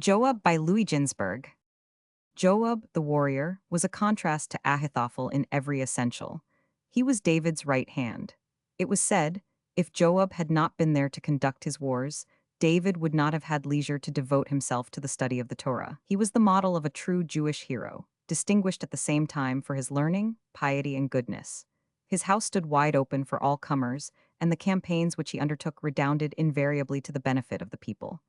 Joab by Ginzberg. Joab, the warrior, was a contrast to Ahithophel in every essential. He was David's right hand. It was said, if Joab had not been there to conduct his wars, David would not have had leisure to devote himself to the study of the Torah. He was the model of a true Jewish hero, distinguished at the same time for his learning, piety, and goodness. His house stood wide open for all comers, and the campaigns which he undertook redounded invariably to the benefit of the people.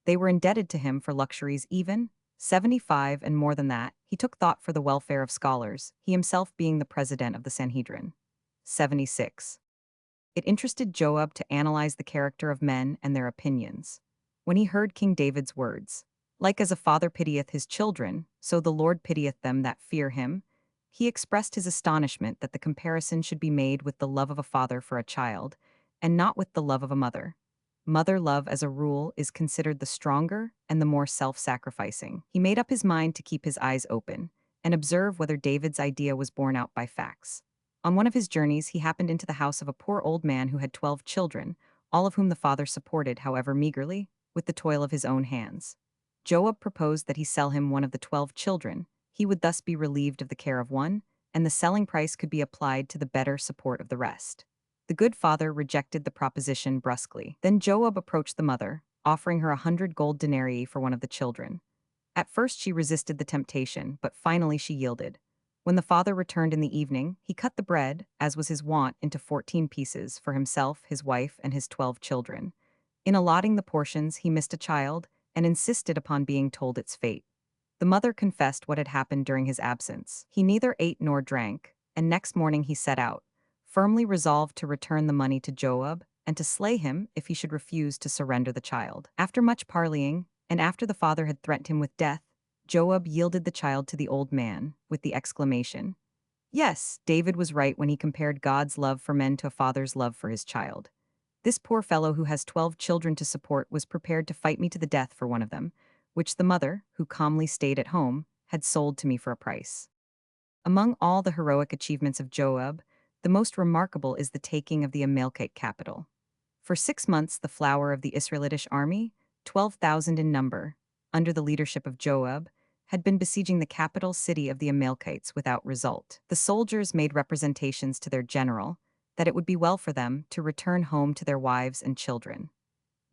They were indebted to him for luxuries even 75 and more than that. He took thought for the welfare of scholars, he himself being the president of the Sanhedrin. 76. It interested Joab to analyze the character of men and their opinions. When he heard King David's words, like as a father pitieth his children, so the Lord pitieth them that fear him, he expressed his astonishment that the comparison should be made with the love of a father for a child, and not with the love of a mother. Mother love, as a rule, is considered the stronger and the more self-sacrificing. He made up his mind to keep his eyes open and observe whether David's idea was borne out by facts. On one of his journeys, he happened into the house of a poor old man who had 12 children, all of whom the father supported, however meagerly, with the toil of his own hands. Joab proposed that he sell him one of the 12 children. He would thus be relieved of the care of one, and the selling price could be applied to the better support of the rest. The good father rejected the proposition brusquely. Then Joab approached the mother, offering her 100 gold denarii for one of the children. At first she resisted the temptation, but finally she yielded. When the father returned in the evening, he cut the bread, as was his wont, into 14 pieces for himself, his wife, and his 12 children. In allotting the portions, he missed a child and insisted upon being told its fate. The mother confessed what had happened during his absence. He neither ate nor drank, and next morning he set out, firmly resolved to return the money to Joab and to slay him if he should refuse to surrender the child. After much parleying, and after the father had threatened him with death, Joab yielded the child to the old man, with the exclamation, "Yes, David was right when he compared God's love for men to a father's love for his child. This poor fellow who has 12 children to support was prepared to fight me to the death for one of them, which the mother, who calmly stayed at home, had sold to me for a price." Among all the heroic achievements of Joab, the most remarkable is the taking of the Amalekite capital. For 6 months the flower of the Israelitish army, 12,000 in number, under the leadership of Joab, had been besieging the capital city of the Amalekites without result. The soldiers made representations to their general that it would be well for them to return home to their wives and children.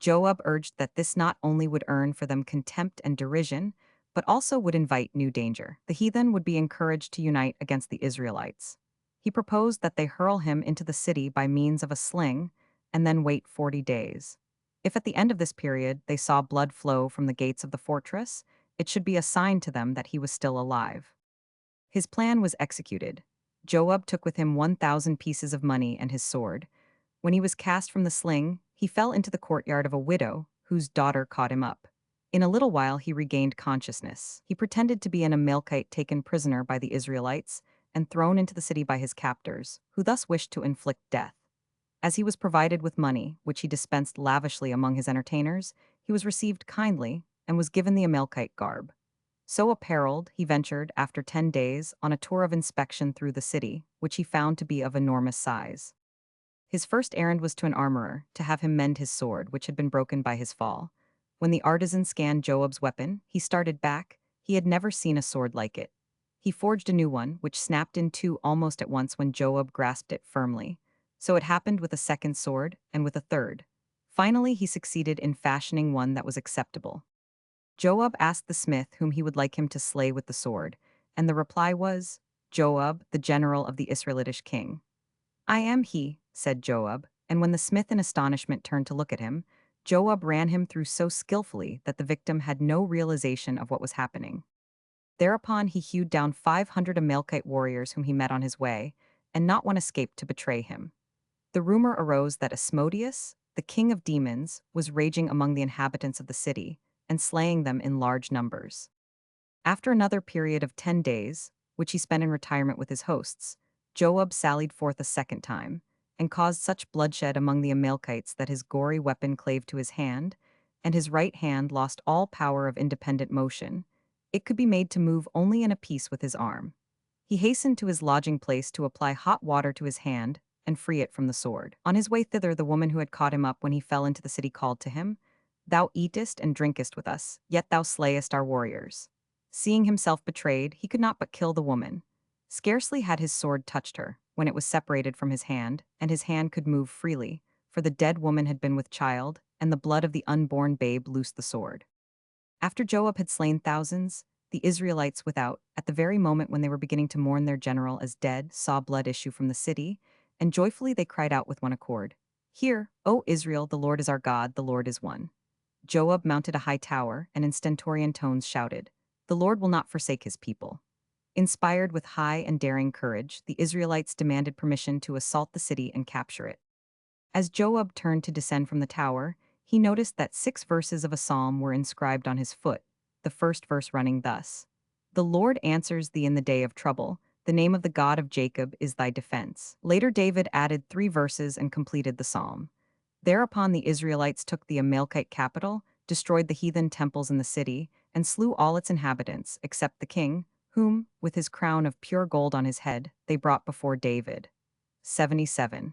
Joab urged that this not only would earn for them contempt and derision, but also would invite new danger. The heathen would be encouraged to unite against the Israelites. He proposed that they hurl him into the city by means of a sling and then wait 40 days. If at the end of this period they saw blood flow from the gates of the fortress, it should be a sign to them that he was still alive. His plan was executed. Joab took with him 1,000 pieces of money and his sword. When he was cast from the sling, he fell into the courtyard of a widow, whose daughter caught him up. In a little while he regained consciousness. He pretended to be an Amalekite taken prisoner by the Israelites and thrown into the city by his captors, who thus wished to inflict death. As he was provided with money, which he dispensed lavishly among his entertainers, he was received kindly and was given the Amalekite garb. So apparelled, he ventured, after 10 days, on a tour of inspection through the city, which he found to be of enormous size. His first errand was to an armorer, to have him mend his sword, which had been broken by his fall. When the artisan scanned Joab's weapon, he started back. He had never seen a sword like it. He forged a new one, which snapped in two almost at once when Joab grasped it firmly. So it happened with a second sword, and with a third. Finally, he succeeded in fashioning one that was acceptable. Joab asked the smith whom he would like him to slay with the sword, and the reply was, "Joab, the general of the Israelitish king." "I am he," said Joab, and when the smith in astonishment turned to look at him, Joab ran him through so skillfully that the victim had no realization of what was happening. Thereupon he hewed down 500 Amalekite warriors whom he met on his way, and not one escaped to betray him. The rumor arose that Asmodeus, the king of demons, was raging among the inhabitants of the city and slaying them in large numbers. After another period of 10 days, which he spent in retirement with his hosts, Joab sallied forth a second time, and caused such bloodshed among the Amalekites that his gory weapon clave to his hand, and his right hand lost all power of independent motion. It could be made to move only in a piece with his arm. He hastened to his lodging place to apply hot water to his hand and free it from the sword. On his way thither, the woman who had caught him up when he fell into the city called to him, Thou eatest and drinkest with us, yet thou slayest our warriors. Seeing himself betrayed, he could not but kill the woman. Scarcely had his sword touched her, when it was separated from his hand, and his hand could move freely, for the dead woman had been with child, and the blood of the unborn babe loosed the sword. After Joab had slain thousands, the Israelites without, at the very moment when they were beginning to mourn their general as dead, saw blood issue from the city, and joyfully they cried out with one accord, Hear, O Israel, the Lord is our God, the Lord is one. Joab mounted a high tower, and in stentorian tones shouted, The Lord will not forsake his people. Inspired with high and daring courage, the Israelites demanded permission to assault the city and capture it. As Joab turned to descend from the tower, he noticed that 6 verses of a psalm were inscribed on his foot, the first verse running thus: The Lord answers thee in the day of trouble, the name of the God of Jacob is thy defense. Later David added 3 verses and completed the psalm. Thereupon the Israelites took the Amalekite capital, destroyed the heathen temples in the city, and slew all its inhabitants, except the king, whom, with his crown of pure gold on his head, they brought before David. 77.